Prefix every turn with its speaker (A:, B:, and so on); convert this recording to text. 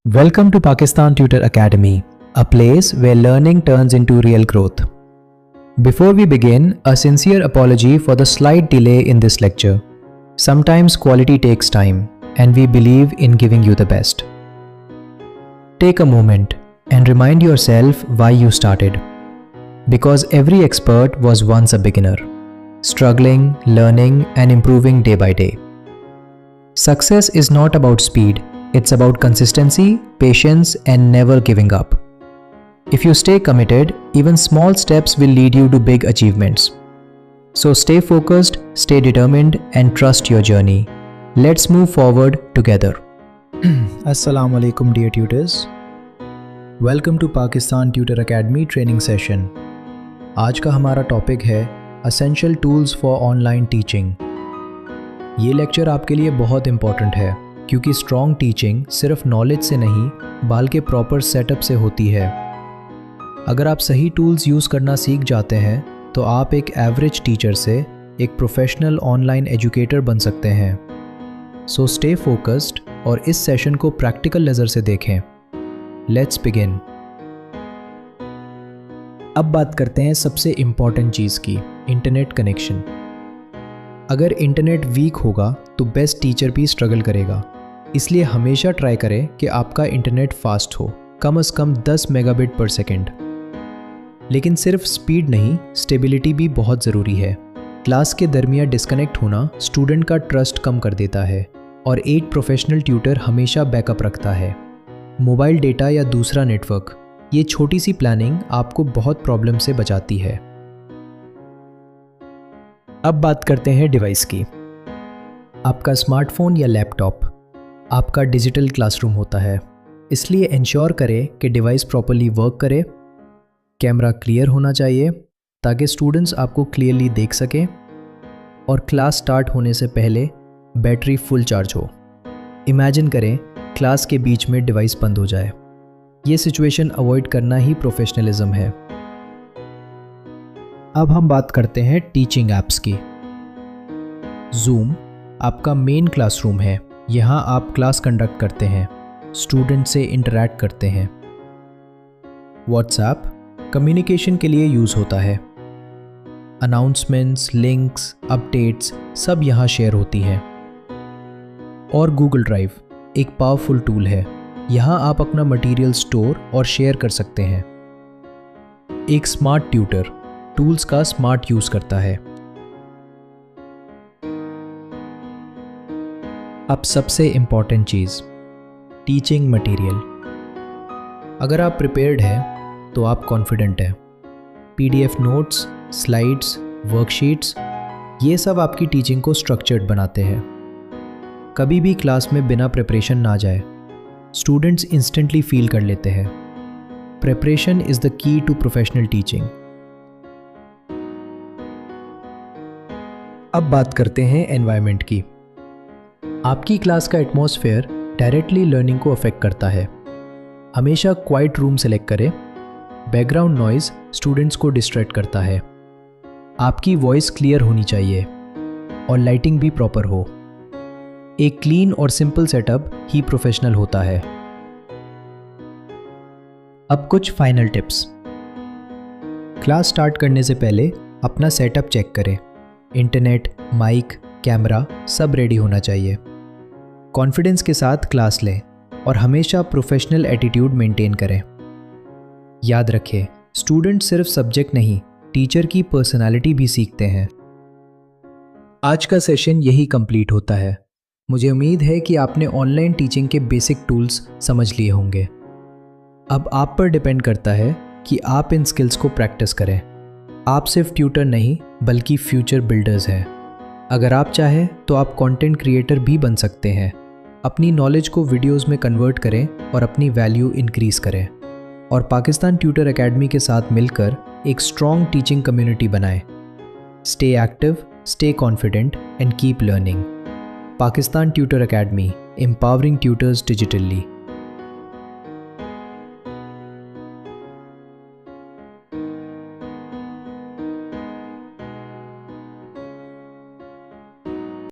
A: Welcome to Pakistan Tutor Academy, a place where learning turns into real growth. Before we begin, a sincere apology for the slight delay in this lecture. Sometimes quality takes time, and we believe in giving you the best. Take a moment and remind yourself why you started. Because every expert was once a beginner, struggling, learning, and improving day by day. Success is not about speed. It's about consistency, patience, and never giving up. If you stay committed, even small steps will lead you to big achievements. So stay focused, stay determined, and trust your journey. Let's move forward together. Assalamu alaikum dear tutors. Welcome to Pakistan Tutor Academy training session. आज का हमारा topic है Essential Tools for Online Teaching. ये lecture आपके लिए बहुत important है क्योंकि स्ट्रॉन्ग टीचिंग सिर्फ नॉलेज से नहीं बल्कि प्रॉपर सेटअप से होती है। अगर आप सही टूल्स यूज़ करना सीख जाते हैं तो आप एक एवरेज टीचर से एक प्रोफेशनल ऑनलाइन एजुकेटर बन सकते हैं। सो स्टे फोकस्ड और इस सेशन को प्रैक्टिकल नज़र से देखें। Let's begin. अब बात करते हैं सबसे इम्पॉर्टेंट चीज़ की, इंटरनेट कनेक्शन। अगर इंटरनेट वीक होगा तो बेस्ट टीचर भी स्ट्रगल करेगा। इसलिए हमेशा ट्राई करें कि आपका इंटरनेट फास्ट हो, कम से कम 10 मेगाबिट पर सेकेंड। लेकिन सिर्फ स्पीड नहीं, स्टेबिलिटी भी बहुत ज़रूरी है। क्लास के दरमियान डिस्कनेक्ट होना स्टूडेंट का ट्रस्ट कम कर देता है और एक प्रोफेशनल ट्यूटर हमेशा बैकअप रखता है। मोबाइल डेटा या दूसरा नेटवर्क, ये छोटी सी प्लानिंग आपको बहुत प्रॉब्लम से बचाती है। अब बात करते हैं डिवाइस की। आपका स्मार्टफोन या लैपटॉप आपका डिजिटल क्लासरूम होता है, इसलिए इंश्योर करें कि डिवाइस प्रॉपर्ली वर्क करे। कैमरा क्लियर होना चाहिए ताकि स्टूडेंट्स आपको क्लियरली देख सकें और क्लास स्टार्ट होने से पहले बैटरी फुल चार्ज हो। इमेजिन करें क्लास के बीच में डिवाइस बंद हो जाए। ये सिचुएशन अवॉइड करना ही प्रोफेशनलिज्म है। अब हम बात करते हैं टीचिंग ऐप्स की। जूम आपका मेन क्लासरूम है। यहाँ आप क्लास कंडक्ट करते हैं, स्टूडेंट से इंटरैक्ट करते हैं। व्हाट्सएप कम्युनिकेशन के लिए यूज़ होता है। अनाउंसमेंट्स, लिंक्स, अपडेट्स सब यहाँ शेयर होती हैं। और गूगल ड्राइव एक पावरफुल टूल है। यहाँ आप अपना मटेरियल स्टोर और शेयर कर सकते हैं। एक स्मार्ट ट्यूटर टूल्स का स्मार्ट यूज़ करता है। अब सबसे इम्पॉर्टेंट चीज़, टीचिंग मटेरियल। अगर आप प्रिपेयर्ड हैं तो आप कॉन्फिडेंट हैं। PDF नोट्स, स्लाइड्स, वर्कशीट्स, ये सब आपकी टीचिंग को स्ट्रक्चर्ड बनाते हैं। कभी भी क्लास में बिना प्रिपरेशन ना जाए। स्टूडेंट्स इंस्टेंटली फील कर लेते हैं। Preparation is the key to professional teaching. अब बात करते हैं एनवायरनमेंट की। आपकी क्लास का एटमॉस्फेयर डायरेक्टली लर्निंग को अफेक्ट करता है। हमेशा क्वाइट रूम सेलेक्ट करें। बैकग्राउंड नॉइज स्टूडेंट्स को डिस्ट्रैक्ट करता है। आपकी वॉइस क्लियर होनी चाहिए और लाइटिंग भी प्रॉपर हो। एक क्लीन और सिंपल सेटअप ही प्रोफेशनल होता है। अब कुछ फाइनल टिप्स। क्लास स्टार्ट करने से पहले अपना सेटअप चेक करें। इंटरनेट, माइक, कैमरा सब रेडी होना चाहिए। कॉन्फिडेंस के साथ क्लास लें और हमेशा प्रोफेशनल एटीट्यूड मेंटेन करें। याद रखें, स्टूडेंट सिर्फ सब्जेक्ट नहीं, टीचर की पर्सनालिटी भी सीखते हैं। आज का सेशन यही कंप्लीट होता है। मुझे उम्मीद है कि आपने ऑनलाइन टीचिंग के बेसिक टूल्स समझ लिए होंगे। अब आप पर डिपेंड करता है कि आप इन स्किल्स को प्रैक्टिस करें। आप सिर्फ ट्यूटर नहीं बल्कि फ्यूचर बिल्डर्स हैं। अगर आप चाहें तो आप कंटेंट क्रिएटर भी बन सकते हैं। अपनी नॉलेज को वीडियोस में कन्वर्ट करें और अपनी वैल्यू इंक्रीज करें। और पाकिस्तान ट्यूटर एकेडमी के साथ मिलकर एक स्ट्रॉन्ग टीचिंग कम्युनिटी बनाएं। Stay active, stay confident and keep learning. Pakistan tutor academy, empowering tutors digitally।